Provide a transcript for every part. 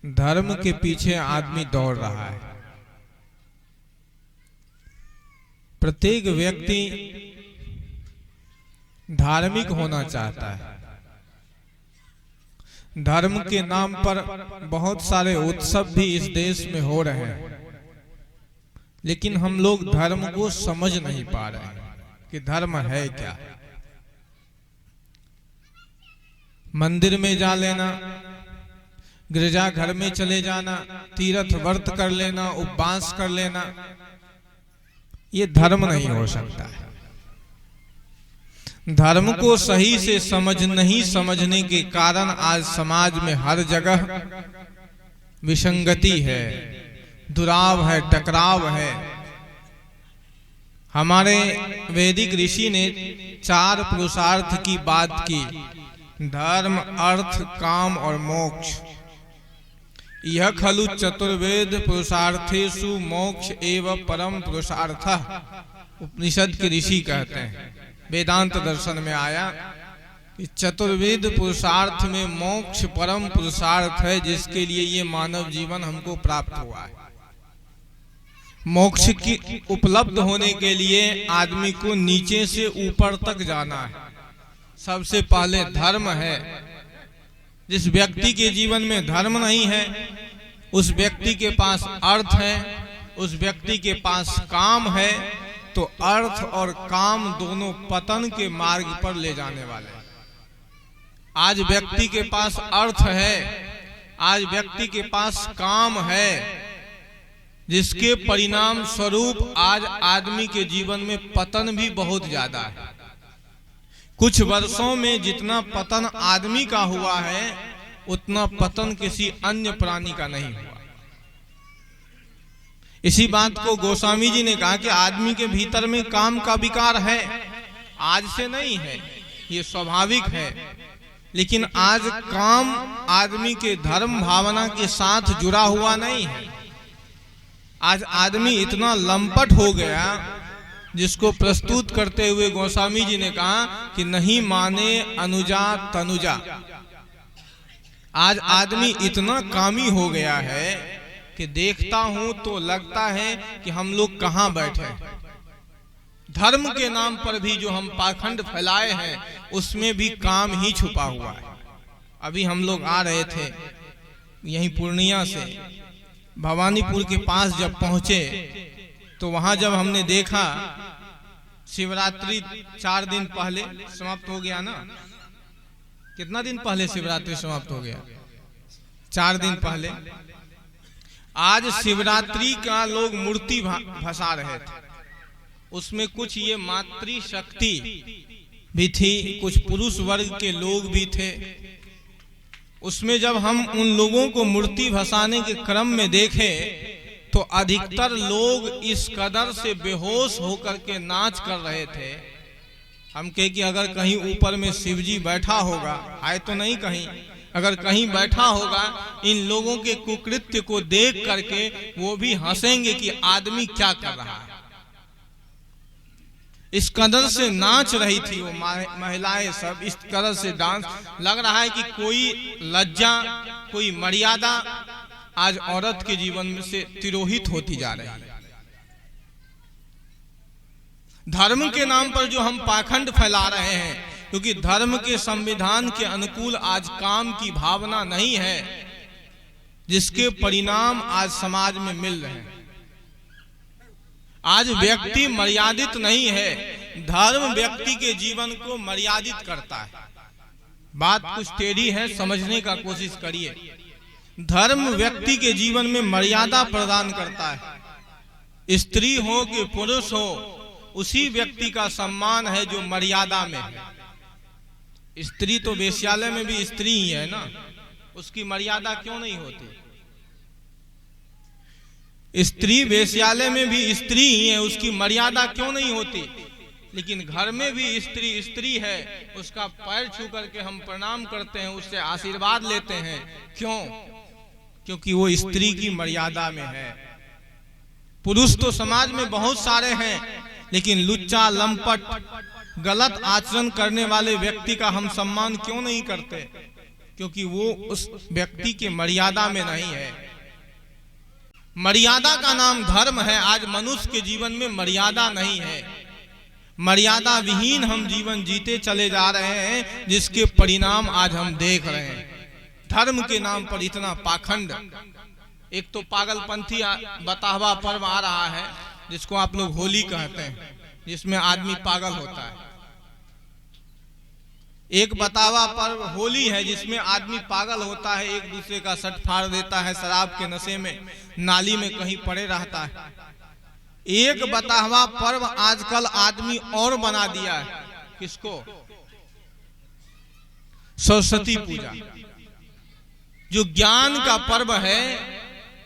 धर्म के पीछे आदमी दौड़ रहा है। प्रत्येक व्यक्ति धार्मिक होना चाहता है। धर्म के नाम पर बहुत सारे उत्सव भी इस देश में हो रहे हैं, लेकिन हम लोग धर्म को समझ नहीं पा रहे हैं कि धर्म है क्या। मंदिर में जा लेना, गिरजाघर में चले जाना, तीर्थ व्रत कर लेना, उपवास कर लेना, ये धर्म नहीं हो सकता है। धर्म को सही से नहीं समझने के कारण आज समाज में हर जगह विसंगति है, दुराव है, टकराव है। हमारे वैदिक ऋषि ने 4 पुरुषार्थ की बात की, धर्म, अर्थ, काम और मोक्ष। यह खलु चतुर्वेद पुरुषार्थेषु मोक्ष एवं परम पुरुषार्थः। उपनिषद के ऋषि कहते हैं, वेदांत दर्शन में आया कि चतुर्वेद पुरुषार्थ में मोक्ष परम पुरुषार्थ है, जिसके लिए ये मानव जीवन हमको प्राप्त हुआ है। मोक्ष की उपलब्ध होने के लिए आदमी को नीचे से ऊपर तक जाना है। सबसे पहले धर्म है। जिस व्यक्ति के जीवन में धर्म नहीं है, उस व्यक्ति के पास अर्थ है, उस व्यक्ति के पास काम है, तो अर्थ और काम दोनों पतन के मार्ग पर ले जाने वाले। आज व्यक्ति के पास अर्थ है, आज व्यक्ति के पास काम है, जिसके परिणाम स्वरूप आज आदमी के जीवन में पतन भी बहुत ज्यादा है। कुछ वर्षों में जितना पतन आदमी का हुआ है, उतना पतन किसी अन्य प्राणी का नहीं हुआ। इसी बात को गोस्वामी जी ने कहा कि आदमी के भीतर में काम का विकार है, आज से नहीं है, ये स्वाभाविक है। लेकिन आज काम आदमी के धर्म भावना के साथ जुड़ा हुआ नहीं है। आज आदमी इतना लंपट हो गया, जिसको प्रस्तुत करते हुए गोस्वामी जी ने कहा कि नहीं माने अनुजा तनुजा। आज आदमी इतना कामी हो गया है कि देखता हूं तो लगता है कि हम लोग कहां बैठे। धर्म के नाम पर भी जो हम पाखंड फैलाए हैं, उसमें भी काम ही छुपा हुआ है। अभी हम लोग आ रहे थे यहीं पूर्णिया से, भवानीपुर के पास जब पहुंचे तो वहां जब हमने देखा, शिवरात्रि 4 दिन पहले समाप्त हो गया ना। कितना दिन पहले शिवरात्रि समाप्त हो गया? 4 दिन पहले। आज शिवरात्रि का लोग मूर्ति भसा रहे थे। उसमें कुछ ये मातृ शक्ति भी थी, कुछ पुरुष वर्ग के लोग भी थे। उसमें जब हम उन लोगों को मूर्ति भसाने के क्रम में देखे, तो अधिकतर लोग इस कदर से बेहोश होकर के नाच कर रहे थे। हम कहे कि अगर कहीं ऊपर में शिवजी बैठा होगा, आए तो नहीं कहीं, अगर कहीं बैठा होगा, इन लोगों के कुकृत्य को देख करके वो भी हंसेंगे कि आदमी क्या कर रहा है। इस कदर से नाच रही थी वो महिलाएं सब, इस कदर से डांस। लग रहा है कि कोई लज्जा, कोई मर्यादा आज औरत के जीवन में से तिरोहित होती जा रही है। धर्म के नाम पर जो हम पाखंड फैला रहे हैं, क्योंकि धर्म के संविधान के अनुकूल आज काम की भावना नहीं है, जिसके परिणाम आज समाज में मिल रहे हैं। आज व्यक्ति मर्यादित नहीं है, धर्म व्यक्ति के जीवन को मर्यादित करता है। बात कुछ टेढ़ी है, समझने का कोशिश करिए। धर्म व्यक्ति के जीवन में मर्यादा प्रदान करता है। स्त्री हो कि पुरुष हो, उसी व्यक्ति का सम्मान है जो मर्यादा में है। स्त्री तो वेश्यालय में भी स्त्री ही है ना, उसकी मर्यादा क्यों नहीं होती? स्त्री वेश्यालय में भी स्त्री ही है, उसकी मर्यादा क्यों नहीं होती? लेकिन घर में भी स्त्री स्त्री है, उसका पैर छू करके हम प्रणाम करते हैं, उससे आशीर्वाद लेते हैं। क्यों? क्योंकि वो स्त्री की मर्यादा में है। पुरुष तो समाज में बहुत सारे हैं, लेकिन लुच्चा, लंपट, गलत आचरण करने वाले व्यक्ति का हम सम्मान क्यों नहीं करते? क्योंकि वो उस व्यक्ति के मर्यादा में नहीं है। मर्यादा का नाम धर्म है। आज मनुष्य के जीवन में मर्यादा नहीं है। मर्यादा विहीन हम जीवन जीते चले जा रहे हैं, जिसके परिणाम आज हम देख रहे हैं। धर्म के नाम पर इतना पाखंड। एक तो पागलपंथी बतावा पर्व आ रहा है, जिसको आप लोग होली कहते हैं, जिसमें आदमी पागल होता है। एक बतावा पर्व होली है, जिसमें आदमी पागल होता है, एक दूसरे का सट फाड़ देता है, शराब के नशे में नाली में कहीं पड़े रहता है। एक बतावा पर्व आजकल आदमी और बना दिया है। किसको? सरस्वती पूजा, जो ज्ञान का पर्व है,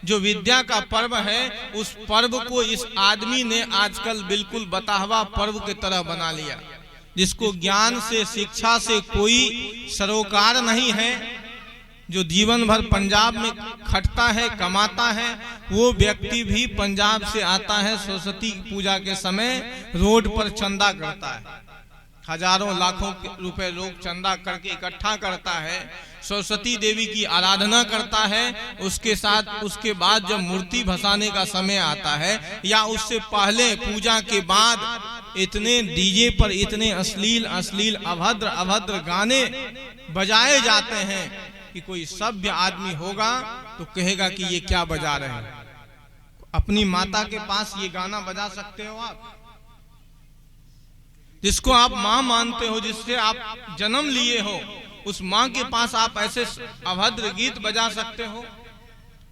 जो विद्या का पर्व है, उस पर्व को इस आदमी ने आजकल बिल्कुल बतावा पर्व की तरह बना लिया, जिसको ज्ञान से, शिक्षा से कोई सरोकार नहीं है। जो जीवन भर पंजाब में खटता है, कमाता है, वो व्यक्ति भी पंजाब से आता है, सरस्वती पूजा के समय रोड पर चंदा करता है। हजारों लाखों रुपए लोग चंदा करके इकट्ठा करता है, सरस्वती देवी की आराधना करता है। उसके बाद जब मूर्ति भसाने का समय आता है, या उससे पहले पूजा के बाद इतने डीजे पर इतने अश्लील अभद्र गाने बजाए जाते हैं कि कोई सभ्य आदमी होगा तो कहेगा कि ये क्या बजा रहे हैं। अपनी माता के पास ये गाना बजा सकते हो आप, जिसको आप माँ मानते हो, जिससे आप जन्म लिए हो, उस माँ के पास आप ऐसे अभद्र गीत बजा सकते हो?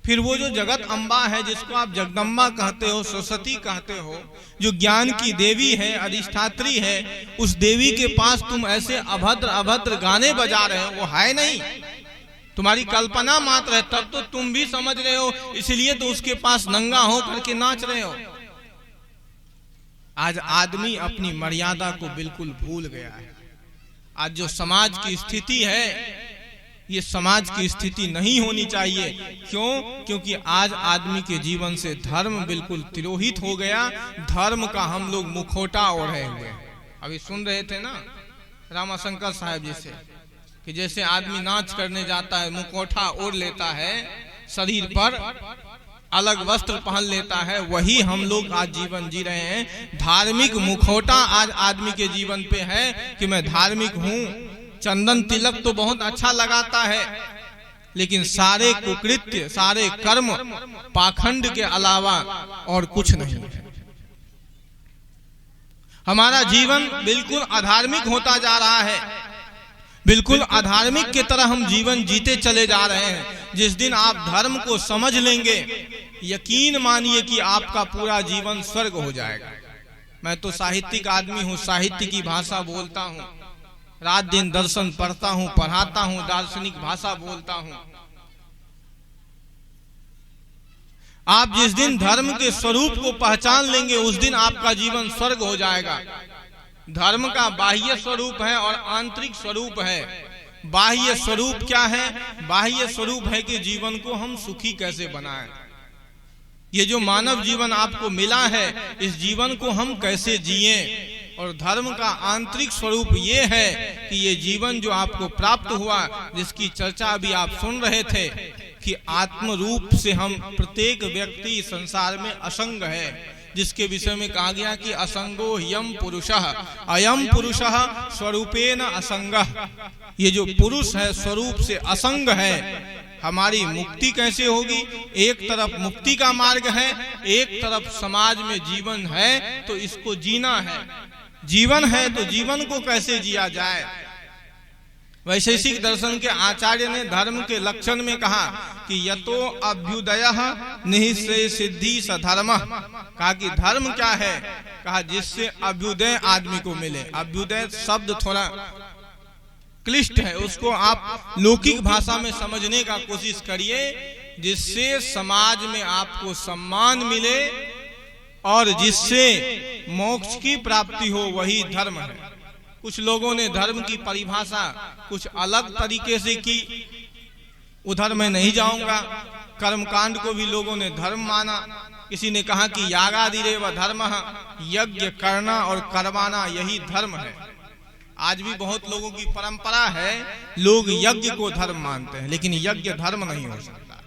फिर वो जो जगत अम्बा है, जिसको आप जगदम्बा कहते हो, सरस्वती कहते हो, जो ज्ञान की देवी है, अधिष्ठात्री है, उस देवी के पास तुम ऐसे अभद्र गाने बजा रहे हो, वो है नहीं, तुम्हारी कल्पना मात्र है। तब तो तुम भी समझ रहे हो, इसलिए तो उसके पास नंगा हो करके नाच रहे हो। आज आदमी अपनी मर्यादा को बिल्कुल भूल गया है। आज जो समाज की स्थिति है, ये समाज की स्थिति नहीं होनी चाहिए। क्यों? क्योंकि आज आदमी के जीवन से धर्म बिल्कुल तिरोहित हो गया। धर्म का हम लोग मुखौटा ओढ़े हुए हैं। अभी सुन रहे थे ना रामाशंकर साहब जी से, कि जैसे आदमी नाच करने जाता है, मुखौटा ओढ़ लेता है, शरीर पर अलग वस्त्र पहन लेता है, वही हम लोग आज जीवन जी रहे हैं। धार्मिक मुखौटा आज आदमी के जीवन पे है कि मैं धार्मिक हूँ। चंदन तिलक तो बहुत अच्छा लगाता है, लेकिन सारे कुकृत्य, सारे कर्म पाखंड के अलावा और कुछ नहीं है। हमारा जीवन बिल्कुल अधार्मिक होता जा रहा है। बिल्कुल अधार्मिक की तरह हम जीवन जीते चले जा रहे हैं। जिस दिन आप धर्म को समझ लेंगे, यकीन मानिए कि आपका पूरा जीवन स्वर्ग हो जाएगा। मैं तो साहित्यिक आदमी हूँ, साहित्य की भाषा बोलता हूँ, रात दिन दर्शन पढ़ता हूँ, पढ़ाता हूँ, दार्शनिक भाषा बोलता हूँ। आप जिस दिन धर्म के स्वरूप को पहचान लेंगे, उस दिन आपका जीवन स्वर्ग हो जाएगा। धर्म का बाह्य स्वरूप है और आंतरिक स्वरूप है। बाह्य स्वरूप क्या है? बाह्य स्वरूप है कि जीवन को हम सुखी कैसे बनाएं। ये जो मानव जीवन आपको मिला है, इस जीवन को हम कैसे जिए। और धर्म का आंतरिक स्वरूप ये है कि ये जीवन जो आपको प्राप्त हुआ, जिसकी चर्चा अभी आप सुन रहे थे, कि आत्म रूप से हम प्रत्येक व्यक्ति संसार में असंग है, जिसके विषय में कहा गया कि असंगो यम पुरुषः, अयम पुरुषः स्वरूपेण असंगः। ये जो पुरुष है स्वरूप से असंग है। हमारी मुक्ति कैसे होगी? एक तरफ मुक्ति का मार्ग है, एक तरफ समाज में जीवन है, तो इसको जीना है। जीवन है तो जीवन को कैसे जिया जाए। वैशेषिक दर्शन के आचार्य ने धर्म के लक्षण में कहा कि यतो अभ्युदयः निःश्रेय सिद्धि सधर्मः। कहा कि धर्म क्या है? कहा जिससे अभ्युदय आदमी को मिले। अभ्युदय शब्द थोड़ा क्लिष्ट है, उसको आप लौकिक भाषा में समझने का कोशिश करिए। जिससे समाज में आपको सम्मान मिले और जिससे मोक्ष की प्राप्ति हो, वही धर्म है। कुछ लोगों ने धर्म की परिभाषा कुछ अलग तरीके से की, उधर मैं नहीं जाऊंगा। कर्मकांड को भी लोगों ने धर्म माना। किसी ने कहा कि यागादिरेव धर्मः, यज्ञ करना और करवाना यही धर्म है। आज भी बहुत लोगों की परंपरा है, लोग यज्ञ को धर्म मानते हैं, लेकिन यज्ञ धर्म नहीं हो सकता।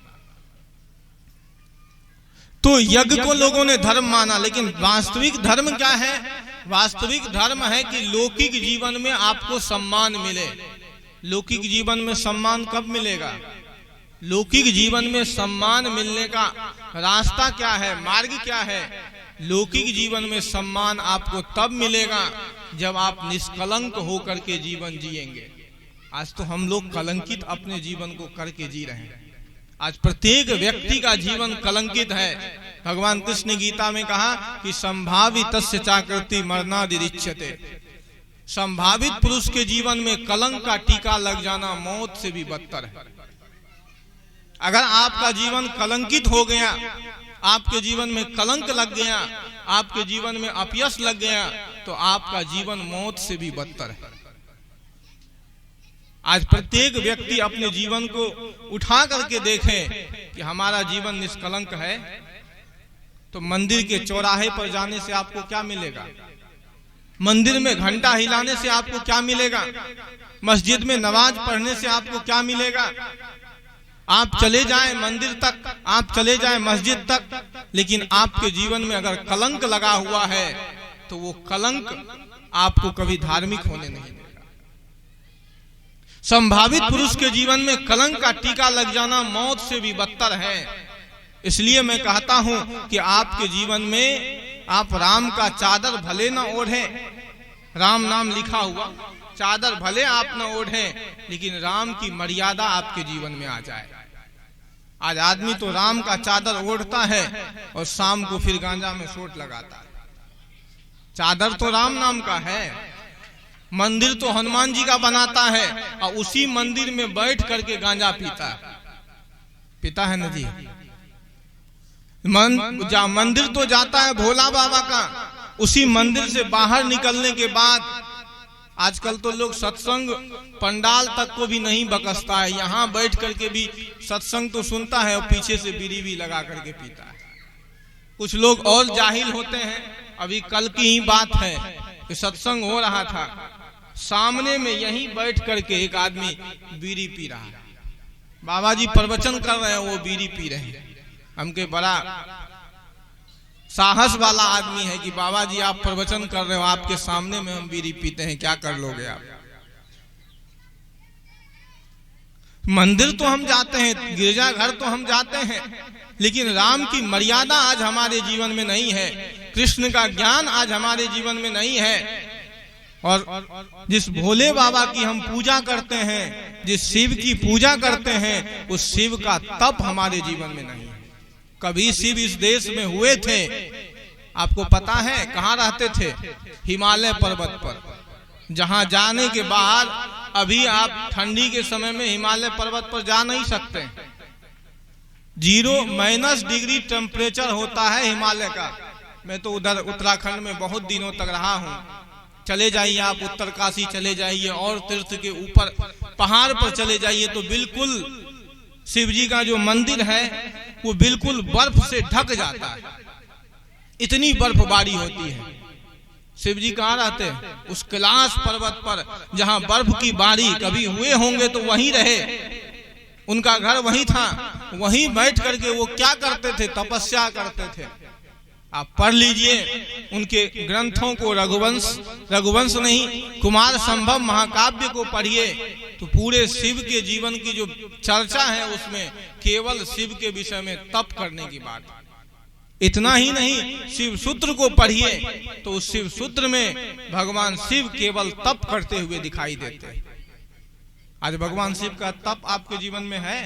तो यज्ञ को लोगों ने धर्म माना, लेकिन वास्तविक धर्म क्या है? वास्तविक धर्म है कि लौकिक जीवन में आपको सम्मान मिले। लौकिक जीवन में सम्मान कब मिलेगा? लौकिक जीवन में सम्मान मिलने का रास्ता क्या है, मार्ग क्या है? लौकिक जीवन में सम्मान आपको तब मिलेगा जब आप निष्कलंक होकर के जीवन जिएंगे। आज तो हम लोग कलंकित अपने जीवन को करके जी रहे हैं। आज प्रत्येक व्यक्ति का जीवन कलंकित है। भगवान कृष्ण गीता में कहा कि संभावितस्य चाकृति मरणादिरिच्यते। संभावित पुरुष के जीवन में कलंक का टीका लग जाना मौत से भी बदतर है। अगर आपका जीवन कलंकित हो गया, आपके जीवन में कलंक लग गया, आपके जीवन में अपयश लग गया, तो आपका जीवन मौत से भी बदतर है। आज प्रत्येक व्यक्ति अपने जीवन को उठा करके देखे कि हमारा जीवन निष्कलंक है। तो मंदिर के चौराहे पर जाने से आपको क्या मिलेगा? मंदिर में घंटा हिलाने से आपको क्या मिलेगा? मस्जिद में नमाज पढ़ने से आपको क्या मिलेगा? आप चले जाएं मंदिर तक, आप चले जाएं मस्जिद तक, लेकिन आपके जीवन में अगर कलंक लगा हुआ है तो वो कलंक आपको कभी धार्मिक होने नहीं देगा। संभावित पुरुष के जीवन में कलंक का टीका लग जाना मौत से भी बदतर है। इसलिए मैं कहता हूं कि आपके जीवन में आप राम का चादर भले न ओढ़े, राम नाम लिखा हुआ चादर भले आप न ओढ़े, लेकिन राम की मर्यादा आपके जीवन में आ जाए। आज आदमी तो राम का चादर ओढ़ता है और शाम को फिर गांजा में शोट लगाता है। चादर तो राम नाम का है, मंदिर तो हनुमान जी का बनाता है और उसी मंदिर में बैठ करके गांजा पीता है ना जी। मंदिर तो जाता है भोला बाबा का, उसी मंदिर से बाहर निकलने के बाद आजकल तो लोग सत्संग पंडाल तक को भी नहीं बकसता है, यहाँ बैठ करके भी सत्संग तो सुनता है और पीछे से बीड़ी भी लगा करके पीता है। कुछ लोग और जाहिल होते हैं। अभी कल की ही बात है कि सत्संग हो रहा था, सामने में यहीं बैठ करके एक आदमी बीड़ी पी रहा है। बाबा जी प्रवचन कर रहे हैं, वो बीड़ी पी रहे हैं। हमके बड़ा साहस वाला आदमी है कि बाबा जी आप प्रवचन कर रहे हो, आपके सामने में हम बीड़ी पीते हैं, क्या कर लोगे आप? मंदिर तो हम जाते हैं, गिरजाघर तो हम जाते हैं, लेकिन राम की मर्यादा आज हमारे जीवन में नहीं है, कृष्ण का ज्ञान आज हमारे जीवन में नहीं है। और जिस भोले बाबा की हम पूजा करते हैं, जिस शिव की पूजा करते हैं, उस शिव का तप हमारे जीवन में नहीं है। कभी शिव इस देश में हुए थे, आपको पता है कहाँ रहते थे? हिमालय पर्वत पर, जहां जाने के बाद अभी आप ठंडी के समय में हिमालय पर्वत पर जा नहीं सकते। 0 डिग्री टेम्परेचर होता है हिमालय का। मैं तो उधर उत्तराखंड में बहुत दिनों तक रहा हूँ। चले जाइए आप उत्तरकाशी चले जाइए और तीर्थ के ऊपर पहाड़ पर चले जाइए तो बिल्कुल शिव जी का जो मंदिर है वो बिल्कुल बर्फ से ढक जाता है, इतनी बर्फबारी होती है। शिव जी कहाँ रहते हैं? उस कैलाश पर्वत पर, जहाँ बर्फ की बारी कभी हुए होंगे तो वहीं रहे, उनका घर वहीं था, वहीं बैठ करके वो क्या करते थे? तपस्या करते थे। आप पढ़ लीजिए उनके ग्रंथों को, रघुवंश नहीं, कुमार संभव महाकाव्य को पढ़िए तो पूरे शिव के जीवन की जो चर्चा है उसमें केवल शिव के विषय में तप करने की बात। इतना ही नहीं, शिव सूत्र को पढ़िए तो उस शिव सूत्र में भगवान शिव केवल तप करते हुए दिखाई देते हैं। आज भगवान शिव का तप आपके जीवन में है?